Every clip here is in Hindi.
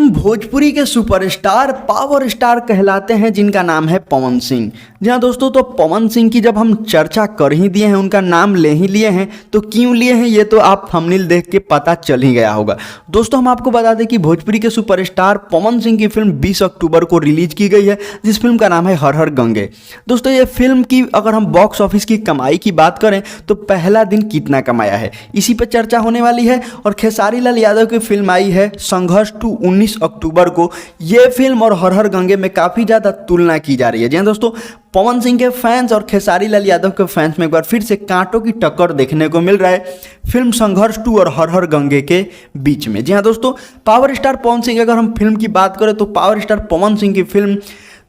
भोजपुरी के सुपरस्टार पावर स्टार कहलाते हैं जिनका नाम है पवन सिंह। जी हाँ दोस्तों, तो पवन सिंह की जब हम चर्चा कर ही दिए हैं, उनका नाम ले ही लिए हैं, तो क्यों लिए हैं ये तो आप थंबनेल देख के पता चल ही गया होगा। दोस्तों हम आपको बता दें कि भोजपुरी के सुपरस्टार पवन सिंह की फिल्म 20 अक्टूबर को रिलीज की गई है, जिस फिल्म का नाम है हर हर गंगे। दोस्तों ये फिल्म की अगर हम बॉक्स ऑफिस की कमाई की बात करें तो पहला दिन कितना कमाया है, इसी पर चर्चा होने वाली है। और खेसारी लाल यादव की फिल्म आई है संघर्ष 2 19 अक्टूबर को। ये फिल्म और हर हर गंगे में काफ़ी ज़्यादा तुलना की जा रही है। जी हाँ दोस्तों, पवन सिंह के फैंस और खेसारी लाल यादव के फैंस में एक बार फिर से कांटों की टक्कर देखने को मिल रहा है फिल्म संघर्ष 2 और हर हर गंगे के बीच में। जी हाँ दोस्तों, पावर स्टार पवन सिंह, अगर हम फिल्म की बात करें तो पावर स्टार पवन सिंह की फिल्म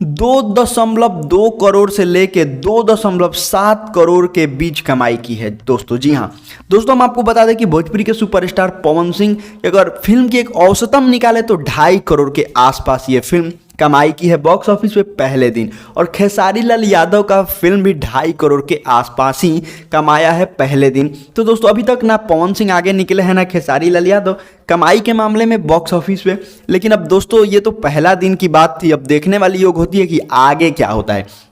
2.2 करोड़ से लेके 2.7 करोड़ के बीच कमाई की है दोस्तों। जी हाँ दोस्तों, हम आपको बता दें कि भोजपुरी के सुपरस्टार पवन सिंह अगर फिल्म की एक औसतम निकाले तो 2.5 करोड़ के आसपास ये फिल्म कमाई की है बॉक्स ऑफिस पे पहले दिन। और खेसारी लाल यादव का फिल्म भी 2.5 करोड़ के आसपास ही कमाया है पहले दिन। तो दोस्तों अभी तक ना पवन सिंह आगे निकले हैं ना खेसारी लाल यादव कमाई के मामले में बॉक्स ऑफिस पे। लेकिन अब दोस्तों ये तो पहला दिन की बात थी, अब देखने वाली योग होती है कि आगे क्या होता है।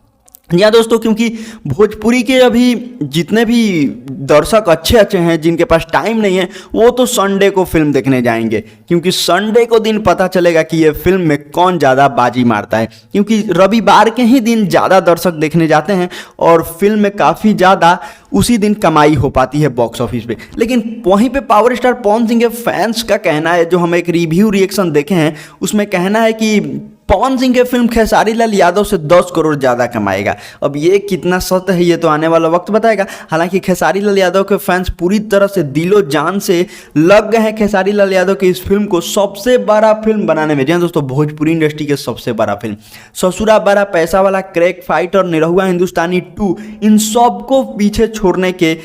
या दोस्तों, क्योंकि भोजपुरी के अभी जितने भी दर्शक अच्छे हैं जिनके पास टाइम नहीं है, वो तो संडे को फिल्म देखने जाएंगे, क्योंकि संडे को दिन पता चलेगा कि ये फिल्म में कौन ज़्यादा बाजी मारता है। क्योंकि रविवार के ही दिन ज़्यादा दर्शक देखने जाते हैं और फिल्म में काफ़ी ज़्यादा उसी दिन कमाई हो पाती है बॉक्स ऑफिस पे। लेकिन वहीं पे पावर स्टार पवन सिंह के फैंस का कहना है, जो हम एक रिव्यू रिएक्शन देखे हैं उसमें कहना है कि पवन सिंह के फिल्म खेसारी लाल यादव से 10 करोड़ ज़्यादा कमाएगा। अब ये कितना सत्य है ये तो आने वाला वक्त बताएगा। हालांकि खेसारी लाल यादव के फैंस पूरी तरह से दिलो जान से लग गए हैं खेसारी लाल यादव की इस फिल्म को सबसे बड़ा फिल्म बनाने में। जी हाँ दोस्तों, भोजपुरी इंडस्ट्री के सबसे बड़ा फिल्म, ससुरा बड़ा पैसा वाला, क्रैक फाइट और निरहुआ हिंदुस्तानी 2, इन सब को पीछे छोड़ने के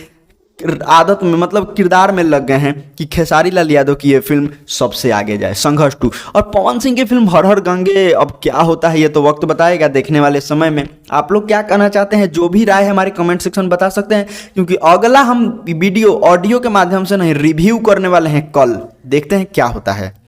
आदत में, मतलब किरदार में लग गए हैं कि खेसारी लाल यादव की ये फिल्म सबसे आगे जाए संघर्ष 2। और पवन सिंह की फिल्म हर हर गंगे अब क्या होता है ये तो वक्त बताएगा देखने वाले समय में। आप लोग क्या कहना चाहते हैं, जो भी राय है हमारे कमेंट सेक्शन बता सकते हैं, क्योंकि अगला हम वीडियो ऑडियो के माध्यम से नहीं रिव्यू करने वाले हैं कल। देखते हैं क्या होता है।